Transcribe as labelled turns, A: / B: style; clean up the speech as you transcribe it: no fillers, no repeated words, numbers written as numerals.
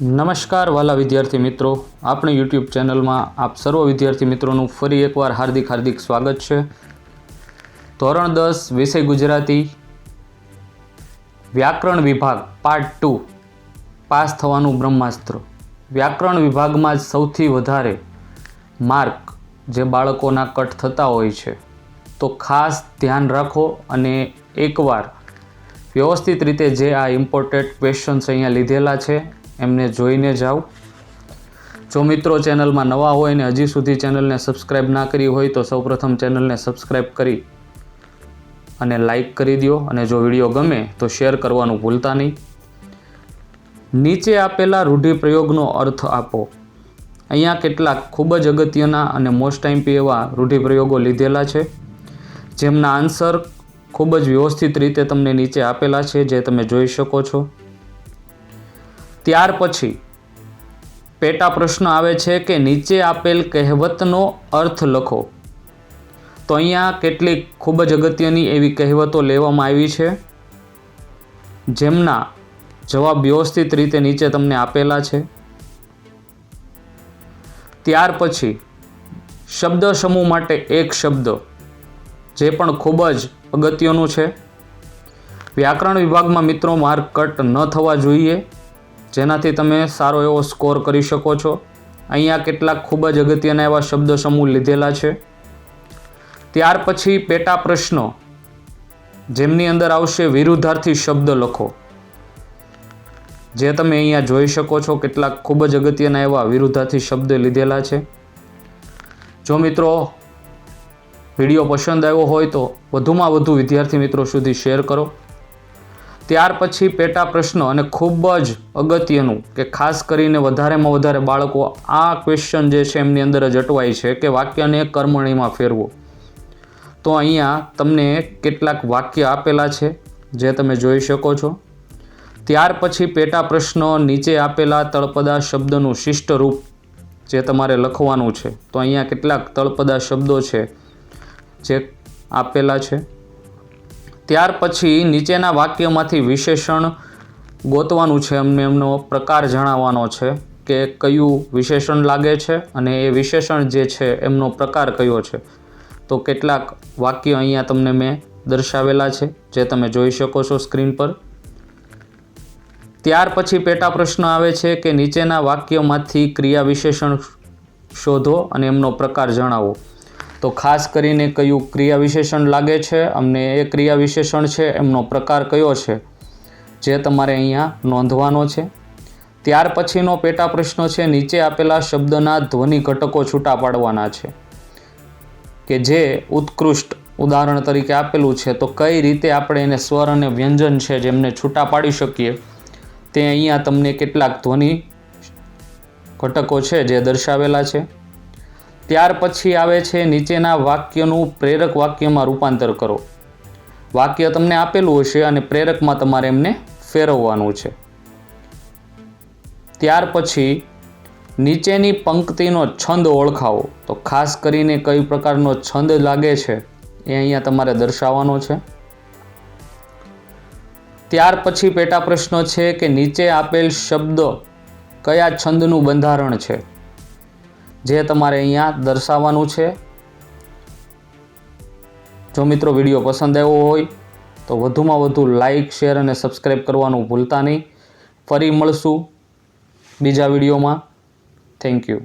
A: નમસ્કાર વાલા વિદ્યાર્થી મિત્રો, આપણી યુટ્યુબ ચેનલમાં આપ સર્વ વિદ્યાર્થી મિત્રોનું ફરી એકવાર હાર્દિક સ્વાગત છે। ધોરણ 10 વિષય ગુજરાતી વ્યાકરણ વિભાગ પાર્ટ 2 પાસ થવાનું બ્રહ્માસ્ત્ર। વ્યાકરણ વિભાગમાં જ સૌથી વધારે માર્ક જે બાળકોના કટ થતા હોય છે, તો ખાસ ધ્યાન રાખો અને એકવાર વ્યવસ્થિત રીતે જે આ ઇમ્પોર્ટન્ટ ક્વેશ્ચન્સ અહીંયા લીધેલા છે એમને જોઈને જાઓ। જો મિત્રો ચેનલમાં નવા હોય અને હજી સુધી ચેનલને સબસ્ક્રાઈબ ના કરી હોય તો સૌપ્રથમ ચેનલને સબસ્ક્રાઈબ કરી અને લાઈક કરી દો, અને જો વિડીયો ગમે તો શેર કરવાનું ભૂલતા નહીં। નીચે આપેલા રૂઢિપ્રયોગનો અર્થ આપો। અહીંયા કેટલાક ખૂબ જ અગત્યના અને મોસ્ટ ટાઈમ્પી એવા રૂઢિપ્રયોગો લીધેલા છે, જેમના આન્સર ખૂબ જ વ્યવસ્થિત રીતે તમને નીચે આપેલા છે, જે તમે જોઈ શકો છો। ત્યાર પછી પેટા પ્રશ્ન આવે છે કે નીચે આપેલ કહેવતનો અર્થ લખો। તો અહીંયા કેટલીક ખૂબ જ અગત્યની એવી કહેવતો લેવામાં આવી છે, જેમના જવાબ વ્યવસ્થિત રીતે નીચે તમને આપેલા છે। ત્યાર પછી શબ્દ સમૂહ માટે એક શબ્દ, જે પણ ખૂબ જ અગત્યનું છે। વ્યાકરણ વિભાગમાં મિત્રો માર્ક કટ ન થવા જોઈએ, જેનાથી તમે સારો એવો સ્કોર કરી શકો છો। અહીંયા કેટલાક ખૂબ જ અગત્યના એવા શબ્દ સમૂહ લીધેલા છે। ત્યાર પછી પેટા પ્રશ્નો, જેમની અંદર આવશે વિરુદ્ધાર્થી શબ્દ લખો, જે તમે અહીંયા જોઈ શકો છો। કેટલાક ખૂબ જ અગત્યના એવા વિરુદ્ધાર્થી શબ્દ લીધેલા છે। જો મિત્રો વિડીયો પસંદ આવ્યો હોય તો વધુમાં વધુ વિદ્યાર્થી મિત્રો સુધી શેર કરો। ત્યાર પછી પેટા પ્રશ્ન, અને ખૂબ જ અગત્યનું કે ખાસ કરીને વધારેમાં વધારે બાળકો આ ક્વેશ્ચન જે છે એમની અંદર જ અટવાય છે કે વાક્યને કર્મણીમાં ફેરવો। તો અહીંયા તમને કેટલાક વાક્ય આપેલા છે, જે તમે જોઈ શકો છો। ત્યાર પછી પેટા પ્રશ્ન, નીચે આપેલા તળપદા શબ્દનું શિષ્ટ રૂપ જે તમારે લખવાનું છે। તો અહીંયા કેટલાક તળપદા શબ્દો છે જે આપેલા છે। ત્યાર પછી નીચેના વાક્યમાંથી વિશેષણ ગોતવાનું છે, અમને એમનો પ્રકાર જણાવવાનો છે કે કયું વિશેષણ લાગે છે અને એ વિશેષણ જે છે એમનો પ્રકાર કયો છે। તો કેટલાક વાક્ય અહીંયા તમને મેં દર્શાવેલા છે, જે તમે જોઈ શકો છો સ્ક્રીન પર। ત્યાર પછી પેટા પ્રશ્ન આવે છે કે નીચેના વાક્યમાંથી ક્રિયા વિશેષણ શોધો અને એમનો પ્રકાર જણાવો। તો ખાસ કરીને કયું ક્રિયા વિશેષણ લાગે છે, અમને એ ક્રિયા વિશેષણ છે એમનો પ્રકાર કયો છે, જે તમારે અહીંયા નોંધવાનો છે। ત્યાર પછીનો પેટા પ્રશ્ન છે, નીચે આપેલા શબ્દના ધ્વનિ ઘટકો છૂટા પાડવાના છે, કે જે ઉત્કૃષ્ટ ઉદાહરણ તરીકે આપેલું છે। તો કઈ રીતે આપણે એને સ્વર અને વ્યંજન છે જેમને છૂટા પાડી શકીએ, તે અહીંયા તમને કેટલાક ધ્વનિ ઘટકો છે જે દર્શાવેલા છે। ત્યાર પછી આવે છે નીચેના વાક્યનું પ્રેરક વાક્યમાં રૂપાંતર કરો। વાક્ય તમને આપેલું હશે અને પ્રેરકમાં તમારે એમને ફેરવવાનું છે। ત્યાર પછી નીચેની પંક્તિનો છંદ ઓળખાવો। તો ખાસ કરીને કઈ પ્રકારનો છંદ લાગે છે એ અહીંયા તમારે દર્શાવવાનો છે। ત્યાર પછી પેટા પ્રશ્ન છે કે નીચે આપેલ શબ્દ કયા છંદનું બંધારણ છે, જે તમારે અહીંયા દર્શાવવાનું છે। જો મિત્રો વિડીયો પસંદ આવ્યો હોય તો વધુમાં વધુ લાઈક, શેર અને સબસ્ક્રાઈબ કરવાનું ભૂલતા નહીં। ફરી મળશું બીજા વિડીયોમાં। Thank you.